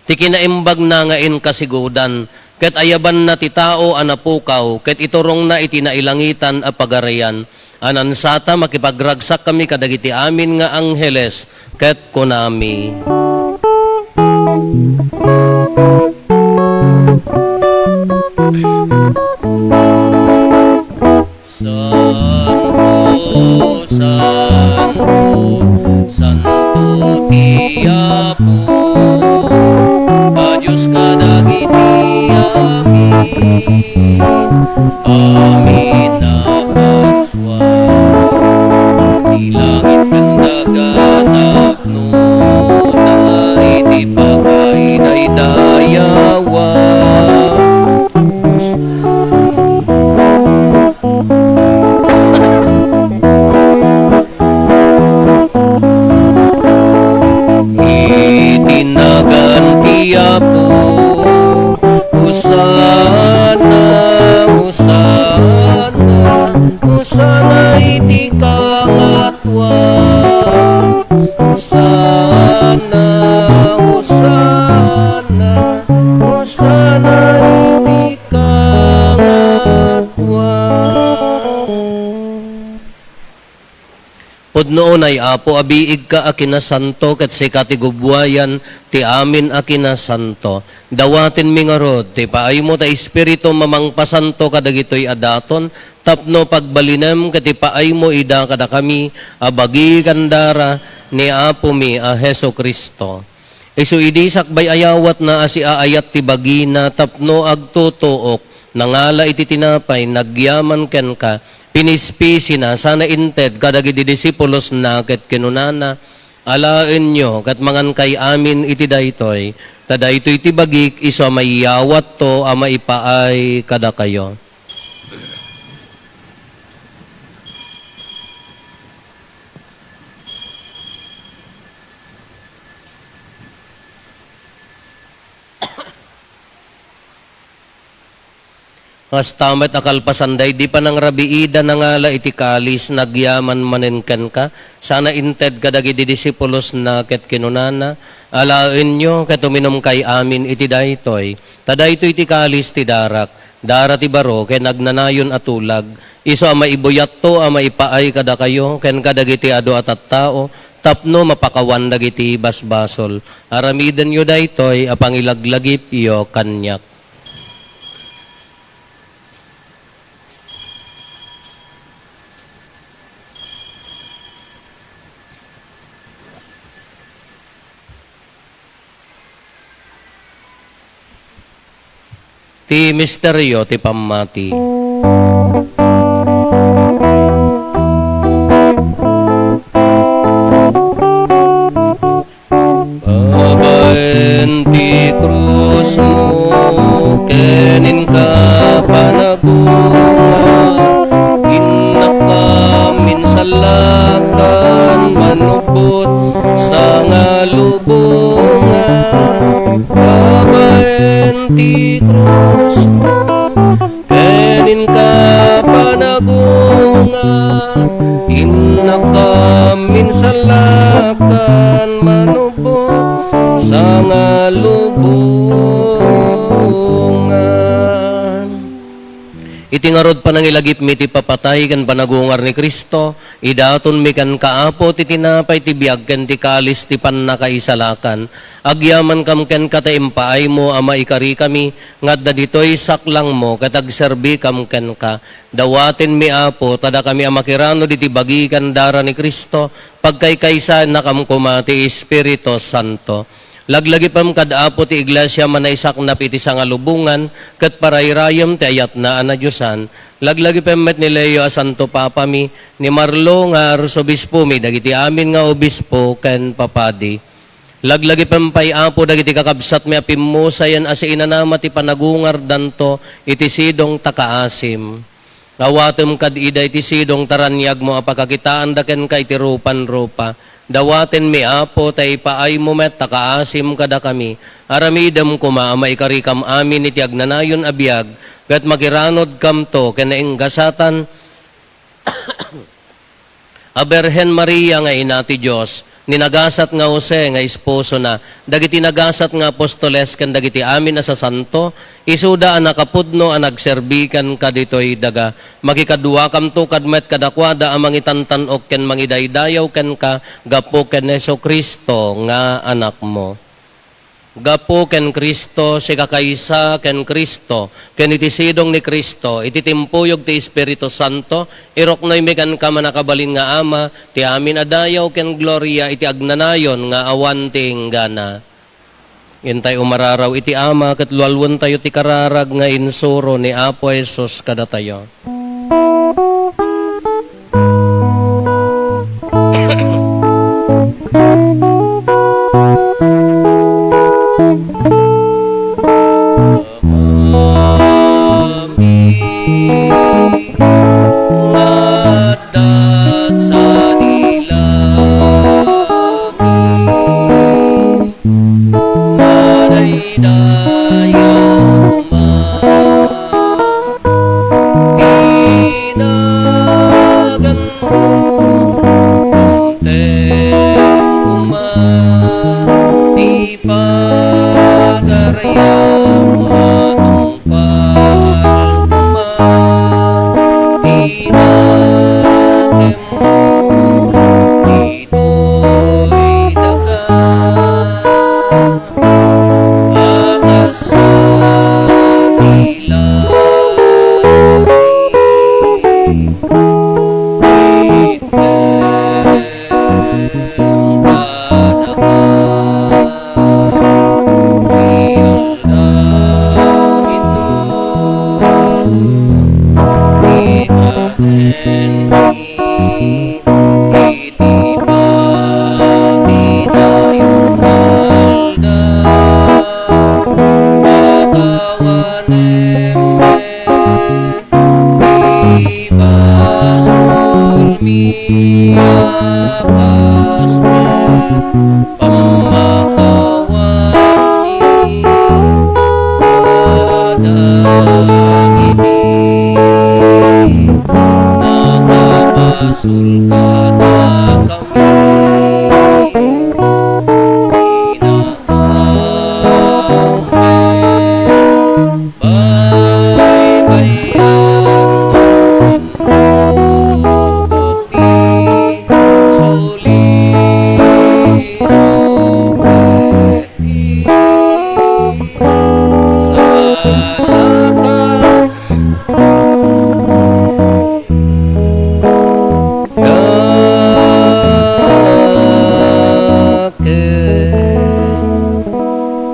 Ti kinaimbag na nga in kasigudan, ket ayaban na ti tao anapukaw, ket iturong na iti nailangitan a pagarayan. Anansata makipagragsak kami kadagiti amin nga angheles, ket kunami. Santo, Santo, Santo ti Apo, a Diyos kadagiti amin, amin na parswa, di langit pendagan apno, na iti pagkainay-dayawa. Itinaganti Apo, Hosana, Hosana, Hosana iti kangatwa. Hosana, Hosana, Hosana iti kangatwa. Pudnoon ay Apo, abiig ka akinasanto, ket si katigubwayan, ti amin akinasanto. Dawatin mi nga rod, ti paay mo ta Espiritu mamangpasanto kadagitoy adaton, tapno pagbalinem, ket ti paay mo ida kada kami, abagi kandara, ni Apo mi a Heso Kristo. Isu idi sakbay ayawat na asi aayat ti bagina, tapno agtutuok, nangala iti tinapay, nagyaman ken ka, pinispisi na, sana inted, kadagiti disipulos na, ket kinunana, alaen nyo, kat mangan kay amin iti daytoy, tada ito iti bagik, iso maiyawat to, ama ipaay kada kayo. As tamat akalpasanday, di pa nang rabiida nangala iti kalis, nagyaman manenken ka, sana inted kadagiti disipulos na ket kinunana, alaen nyo ket uminom kay amin iti daytoy, tadayto iti kalis ti darak, dara ti baro, ken nagnanayon atulag, iso ama ibuyat to, ama ipaay kada kayo, ken kadagiti ado at tao, tapno mapakawan dagiti basbasol, aramiden nyo daytoy, apangilaglagip iyo kanyak. Ti misteryo ti pamati. Babaen ti krus mo, kenin ka panagunga, inak amin salakan, manupot sa ngalubungan. Babaen ti krus mo, kenin ka panagunga, inak amin salakan, manupot sa ngalubungan. iti ngarod panangilagip mi ti papatay kan panagungar ni Kristo, idaton mi kan kaapo ti tinapay ti biag ken ti kalis ti pannakaisalakan. Agyaman kam ken kataimpaay mo ama ikari kami, ngadda ditoy saklang mo katagserbi kam ken ka. Dawaten mi apo, tada kami amakirano diti bagikan dara ni Kristo, pagkaykaysa na kam kumati Espiritu Santo. Laglagi pam kadapo ti iglesia manaysak na piti sa ngalubungan, kat parayrayam ti ayat na anadyosan. Laglagi pam met ni Leo a Santo Papa mi, ni Marlo nga arsobispo mi, dagiti amin nga obispo ken papadi. Laglagi pam pay apo dagiti kakabsat mi apimusayan as inanama ti panagungar danto, iti sidong takaasim. Awatem kad ida iti sidong taranyag mo apakakitaan daken ka iti rupan-rupa. Dawaten mi apo tay paay mo met takaasim kada kami. Aramidam kuma maikarikam amin iti agnanayon abiyag. Kat magiranod kam to kenaing gasatan a Berhen Maria nga ina ti Diyos. Ninagasat nga Jose nga esposo na, dagiti nagasat nga apostoles kan dagiti amin na sa santo, isuda ang nakapudno ang nagserbikan ka dito'y daga. Makikadwa kam to kadmet kadakwada ang mangitantanok ken mangidaydayaw ken ka, gapo ken Heso Kristo nga anak mo. Gapo ken Kristo, si kakaysa ken Kristo, ken iti sidong ni Kristo, iti timpuyog ti Espiritu Santo, iroknoy mi kan ka manakabalin nga ama, ti amin adayaw ken gloria, iti agnanayon nga awan ti inggana. Intay umararaw iti ama, kat lualwan tayo ti kararag nga insuro ni Apo Jesus kada tayo.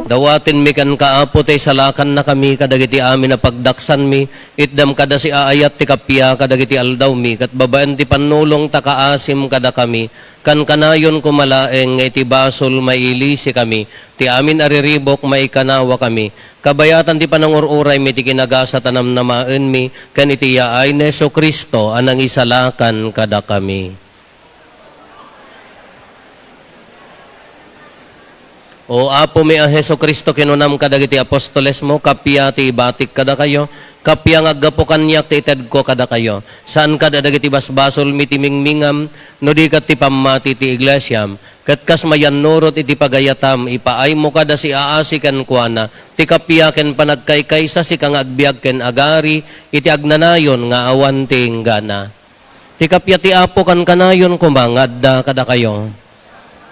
Dawatin mi kan kaapo tay salakan na kami kadagiti amin na pagdaksan mi, itdam kada si aayat ti kapya kadagiti aldaw mi, kat babaan ti panulong takaasim kada kami, kan kanayon kumalaeng nga iti basol mailisi kami, ti amin ariribok maikanawa kami, kabayatan ti panangururay mi ti kinagasa tanamnamaen mi, kan iti yaay ni Heso Kristo anang isalakan kada kami. O apo mi a Heso Kristo kinunam kadagiti apostoles mo, kapya ti ibatik kada kayo, kapya ngaggapo kanyak ti ited ko kada kayo. Saan kada dagiti basbasol mi ti mingmingam, no di kat ti pamati ti iglesyam, kat kas mayan nurot iti pagayatam, ipaay mo kada si aasi ken kuana, ti kapya ken panagkaykaysa si kang agbiag ken agari, iti agnanayon nga awan ti inggana. Ti kapya ti apo kan kanayon kumangadda kada kayo.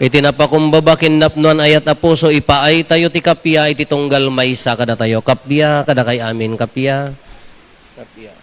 Iti napakumbaba kinnapnuan ayat apuso ipaay tayo ti kapya iti tunggal maysa kada tayo. Kapya kada kay amin kapya. Kapya.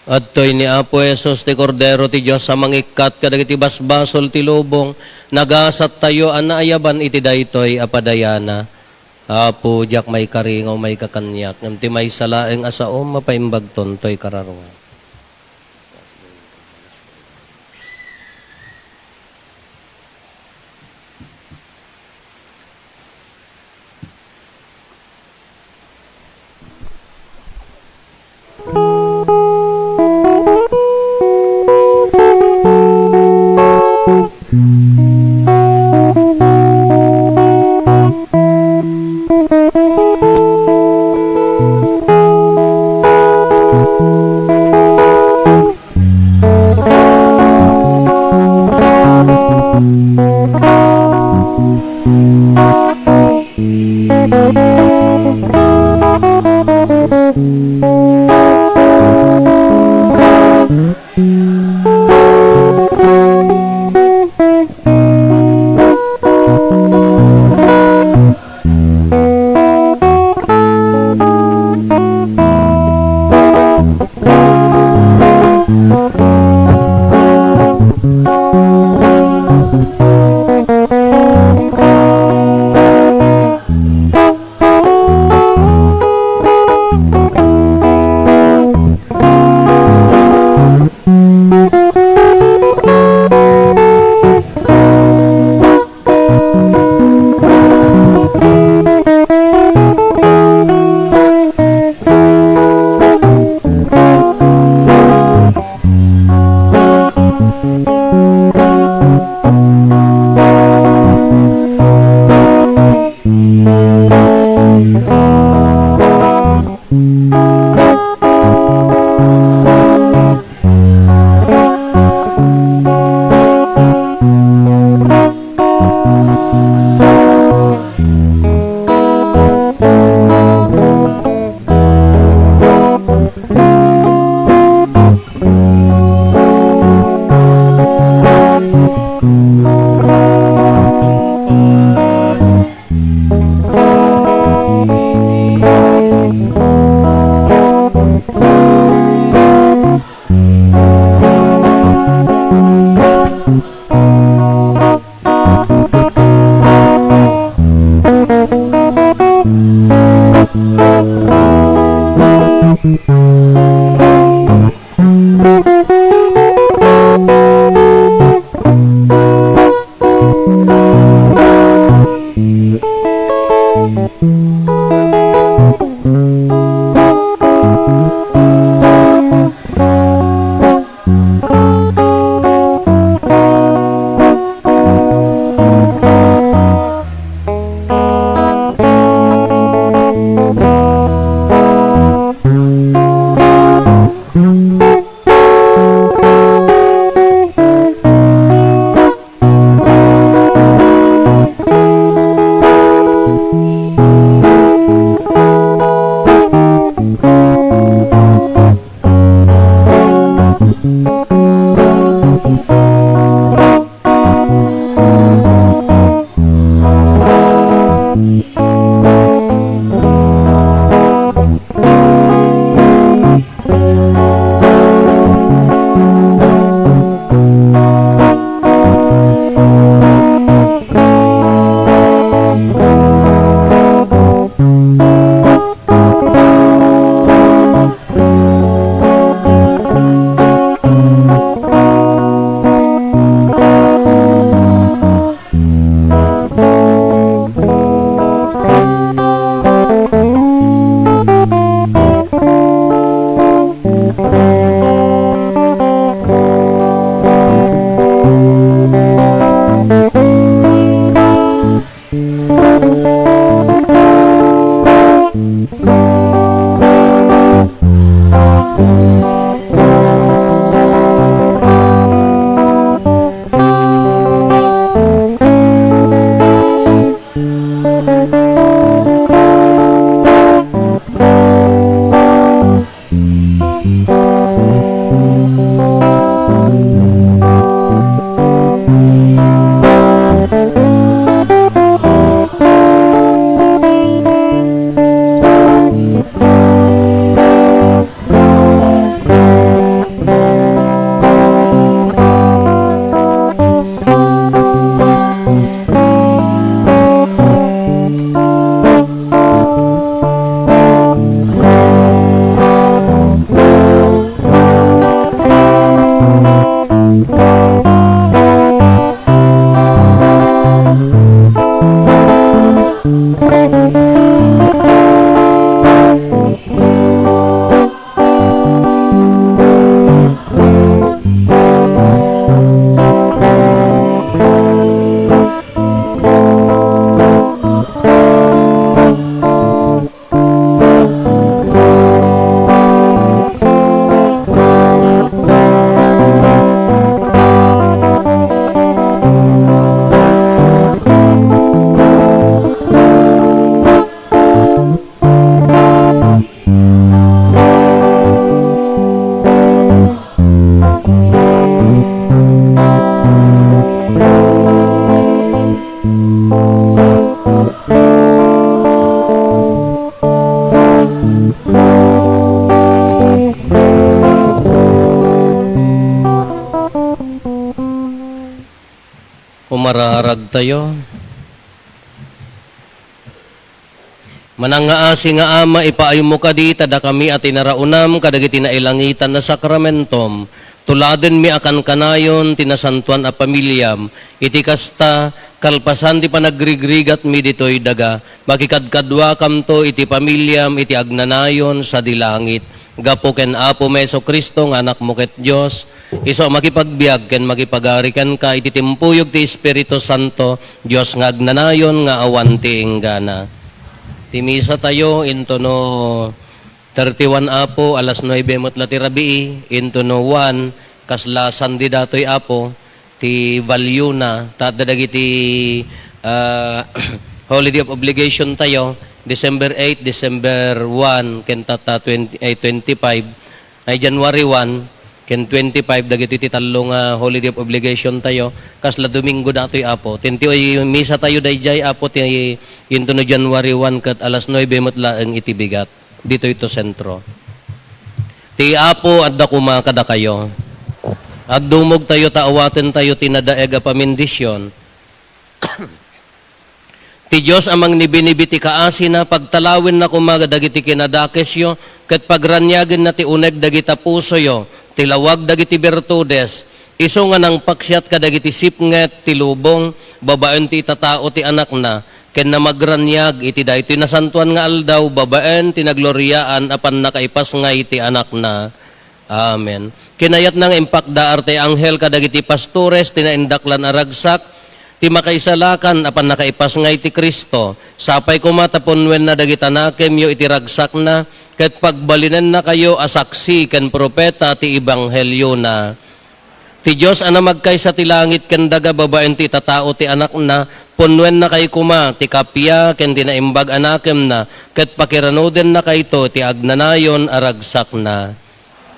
Adtoy ni Apo Esos ti Kordero ti Diyos sa mangikat kadagiti basbasol ti lubong nagasat tayo anaayaban iti daytoy apadayana. Apo jak may karingaw may kakanyak ngem ti may salaeng asaom mapaimbag tontoy kararungan. Pumararag tayo. Manangaasi nga ama, ipaayo mo kadi, tada kami at inaraunam, kadagiti na ilangitan na sakramentom. Tuladen mi akan kanayon, tinasantuan a pamilyam, iti kasta, kalpasan ti panagrigrigat mi ditoy daga, makikadkadwa kamto iti pamilyam, iti agnanayon sa dilangit. Gapo ken Apo Meso Kristo nga anak mo ket Dios, iso makipagbiag ken makipagarikan ka, iti timpuyog ti Espiritu Santo, Dios nga agnanayon nga awan ti inggana. Timisa tayo into no 31 Apo, alas 9 matla ti rabii, into no 1, kaslasan di datoy Apo, ti value na, tatadagiti holiday of obligation tayo, December 8, December 1, ken tata 25, ay January 1, ken 25, dagiti ti talong holiday of obligation tayo, kasla Domingo datoy Apo. Tinti ay misa tayo dayjay Apo, ti into no January 1, kat alas 9 matla ang itibigat. Dito ito sentro. Ti Apo, adda kumakada kayo. Agdumog tayo, taawaten tayo, tinadaeg a pamindisyon. Ti Diyos amang nibinibiti kaasi na pagtalawin na kumaga dagiti kinadakes yo, ket pagranyagin na ti uneg dagita puso yo, tilawag dagiti bertudes, iso nga nang paksyat ka dagiti sipnget, ti lubong, babaen ti tatao ti anak na, ken na magranyag iti daytoy nasantuan nga aldaw, babaen ti nagloryaan apan nakaipas nga iti anak na. Amen. Kinayat nang impakdaar ti anghel kadagiti pastores, tinaindaklan aragsak, ti makaisalakan apan nakaipas nga iti Kristo, sapay kumatapunwen na dagitanakem yo iti ragsak na, ket pagbalinen na kayo asaksi ken propeta ti ebanghelyo na. Ti Dios ana magkaysa ti langit ken daga, babaen ti tatao ti anak na, punwen na kay kuma ti kapya ken tinaimbag anakem na, ket pakiranoden na kayto ti agnanayon aragsak na.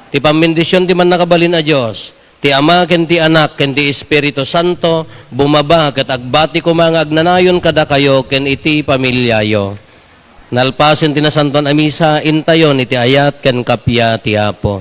Ti pamindisyon ti man nakabalin a Dios, ti Ama ken ti Anak ken ti Espiritu Santo, bumaba ket agbati ko mga agnanayon kada kayo ken iti pamilyayo. Nalpasen ti nasanton a misa, intayon iti ayat ken kapya ti Apo.